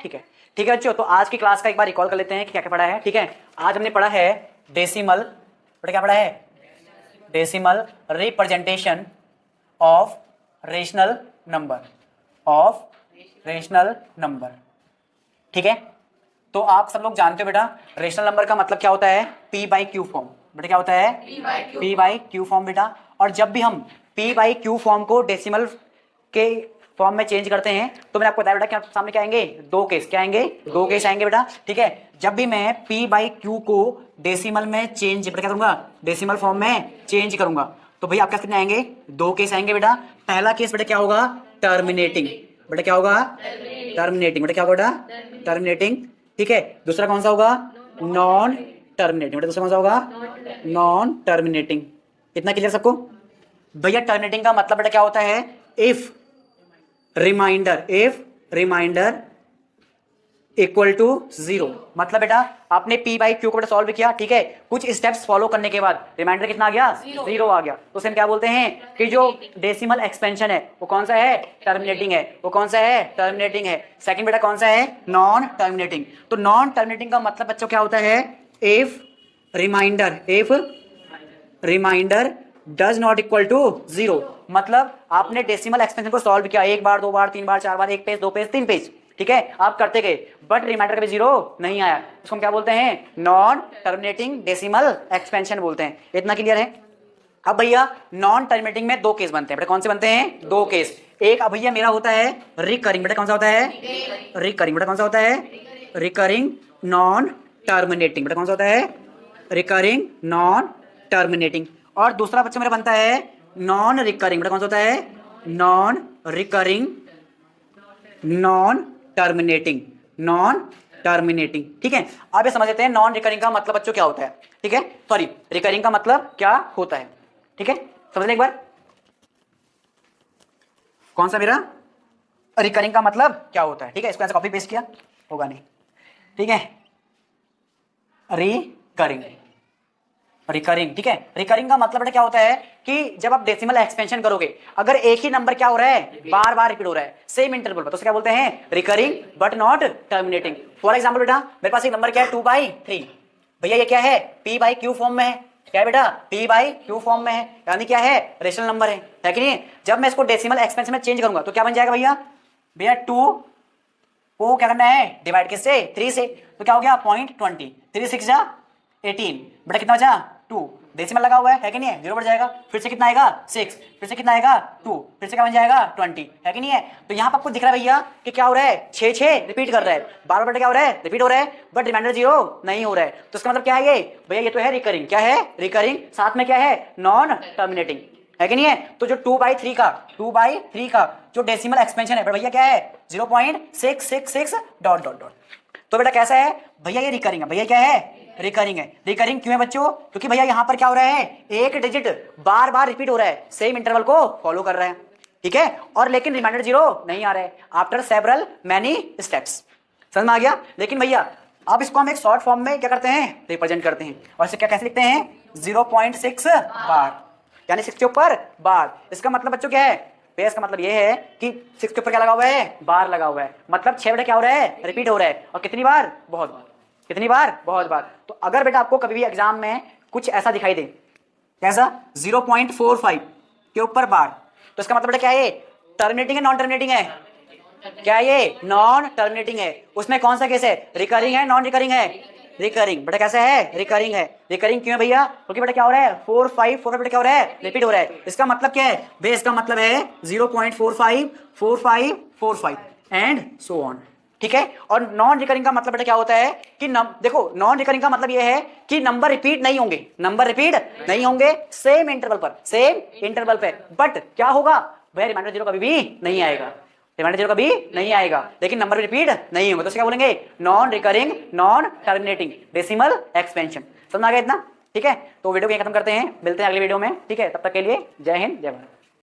ठीक है ठीक है बच्चों। तो आज की क्लास का एक बार रिकॉल कर लेते हैं कि क्या क्या पढ़ा है। ठीक है, आज हमने पढ़ा है डेसिमल, क्या पढ़ा है? Decimal representation of rational number, of rational number. ठीक है, तो आप सब लोग जानते हो बेटा रेशनल नंबर का मतलब क्या होता है? P by Q form. बेटा क्या होता है? P बाई क्यू फॉर्म बेटा। और जब भी हम P बाई क्यू फॉर्म को डेसिमल के फॉर्म में चेंज करते हैं तो मैंने आपको बताया बेटा क्या सामने क्या आएंगे? दो केस। क्या आएंगे? दो केस आएंगे बेटा। ठीक है, जब भी मैं P बाई क्यू को डेसिमल में चेंज बेटा क्या करूंगा? डेसिमल फॉर्म में चेंज करूंगा तो भैया आपके कितने आएंगे? दो केस आएंगे बेटा। पहला केस बेटा क्या होगा? टर्मिनेटिंग। बेटा क्या होगा? टर्मिनेटिंग। बेटा क्या होगा बेटा? टर्मिनेटिंग। ठीक है, दूसरा कौन सा होगा? Non terminating. बेटा दूसरा कौन सा होगा? Non terminating. इतना क्लियर सबको? भैया टर्मिनेटिंग का मतलब बेटा क्या होता है? If remainder equal to 0। मतलब बेटा आपने P बाई क्यू को बेटा सॉल्व किया, ठीक है, कुछ स्टेप्स फॉलो करने के बाद रिमाइंडर कितना आ गया? 0 आ गया। तो हम क्या बोलते हैं कि जो डेसिमल एक्सपेंशन है वो कौन सा है? टर्मिनेटिंग है। वो कौन सा है? टर्मिनेटिंग है। सेकंड बेटा कौन सा है? Non terminating. तो नॉन टर्मिनेटिंग का मतलब बच्चों क्या होता है? If remainder does not equal to 0। मतलब आपने डेसिमल एक्सपेंशन को सॉल्व किया एक बार, दो बार, तीन बार, चार बार, एक पेज, दो पेज, तीन पेज, ठीक है, आप करते गए बट रिमाइंडर कभी 0 नहीं आया, उसको हम क्या बोलते हैं? नॉन टर्मिनेटिंग डेसिमल एक्सपेंशन बोलते हैं। इतना क्लियर है? अब भैया नॉन टर्मिनेटिंग में दो केस बनते हैं। बेटा कौन से बनते हैं? दो केस। एक अब भैया मेरा होता है रिकरिंग। बेटा कौन सा होता है? रिकरिंग। बेटा कौन सा होता है? Recurring non terminating. बेटा कौन सा होता है? Recurring non terminating. और दूसरा बच्चा मेरा बनता है नॉन रिकरिंग। बेटा कौन सा होता है? Non recurring non terminating. Non terminating. ठीक है, आप ये समझ लेते हैं नॉन रिकरिंग का मतलब बच्चों क्या होता है। ठीक है, सॉरी, रिकरिंग का मतलब क्या होता है। ठीक है, समझ लें एक बार कौन सा मेरा रिकरिंग का मतलब क्या होता है। ठीक है, इसको ऐसे कॉपी पेस्ट किया होगा नहीं। ठीक है, रिकरिंग। ठीक है, रिकरिंग का मतलब क्या होता है कि जब आप डेसिमल एक्सपेंशन करोगे अगर एक ही नंबर क्या हो रहा है? बार बार रिपीट हो रहा है सेम इंटरवल पर, तो उसे क्या बोलते हैं? Recurring but not terminating. For example बेटा मेरे पास एक नंबर क्या है? 2/3। भैया ये क्या है? P बाई क्यू फॉर्म में है। क्या है बेटा? P बाई क्यू फॉर्म में है, यानी क्या है? रेशनल नंबर है कि नहीं? जब मैं इसको डेसिमल एक्सपेंशन में चेंज करूंगा तो क्या बन जाएगा भैया? 2 को क्या करना है? डिवाइड किससे? 3 से। तो क्या हो गया? 0.20। 3 6 जा 18। बेटा कितना बचा? 2। डेसिमल लगा हुआ है कि नहीं है? 0 बढ़ जाएगा। फिर से कितना आएगा? 6। फिर से कितना आएगा? 2। फिर से क्या बन जाएगा? 20 है कि नहीं है? तो यहाँ पर आपको दिख रहा है भैया कि क्या हो रहा है? 6 रिपीट कर रहा है, बार बार क्या हो रहा है? रिपीट हो रहा है, बट रिमाइंडर 0 नहीं हो रहा है। तो इसका मतलब क्या है? ये भैया ये तो है रिकरिंग। क्या है? रिकरिंग। साथ में क्या है? नॉन टर्मिनेटिंग है कि नहीं है? तो जो 2/3 का जो डेसिमल एक्सपेंशन है भैया क्या है? 0.666 डॉट डॉट डॉट। तो बेटा कैसा है भैया? ये रिकरिंग है। भैया क्या है? रिकरिंग है। रिकरिंग क्यों है बच्चों? क्योंकि भैया यहां पर क्या हो रहा है? एक डिजिट बार बार रिपीट हो रहा है, सेम इंटरवल को फॉलो कर रहा है। ठीक है, और लेकिन रिमाइंडर 0 नहीं आ रहा है आफ्टर सेवरल मैनी स्टेप्स। समझ में आ गया? लेकिन भैया अब इसको हम एक शॉर्ट फॉर्म में क्या करते हैं? रिप्रेजेंट करते हैं। और इसे क्या कैसे लिखते हैं? 0.6 बार, यानी 6 के ऊपर बार। इसका मतलब बच्चों क्या है? बेस का मतलब ये है कि 6 के ऊपर क्या लगा हुआ है? बार लगा हुआ है। मतलब 6 बेटा क्या हो रहा है? रिपीट हो रहा है। और कितनी बार? बहुत बार। कितनी बार? बहुत बार। तो अगर बेटा आपको कभी भी एग्जाम में कुछ ऐसा दिखाई दे, कैसा? 0.45 के ऊपर बार, तो इसका मतलब बेटा क्या है? टर्मिनेटिंग है नॉन टर्मिनेटिंग है? क्या ये? नॉन टर्मिनेटिंग है। उसमें कौन सा केस है? रिकरिंग है नॉन रिकरिंग है? रिकरिंग। बेटा कैसा है? रिकरिंग है। रिकरिंग क्यों है भैया? क्योंकि बेटा क्या हो रहा है? 4 बेटा क्या हो रहा है? रिपीट हो रहा है। इसका मतलब क्या है? बेस का मतलब है 0.45 45 45 एंड सो ऑन। ठीक है, और नॉन रिकरिंग का मतलब बेटा क्या होता है कि देखो नॉन रिकरिंग का मतलब ये है कि नंबर रिपीट नहीं होंगे, नंबर रिपीट नहीं होंगे सेम इंटरवल पर, सेम इंटरवल पे, बट क्या होगा भैया? रिमाइंडर 0 कभी भी नहीं आएगा। रिमाइंडर 0 कभी नहीं आएगा, लेकिन नंबर रिपीट नहीं होगा। तो क्या बोलेंगे? Non recurring non terminating decimal expansion. समझ आ गया इतना? ठीक है, तो वीडियो को यहीं खत्म करते हैं, मिलते हैं अगले वीडियो में। ठीक है, तब तक के लिए जय हिंद जय भारत।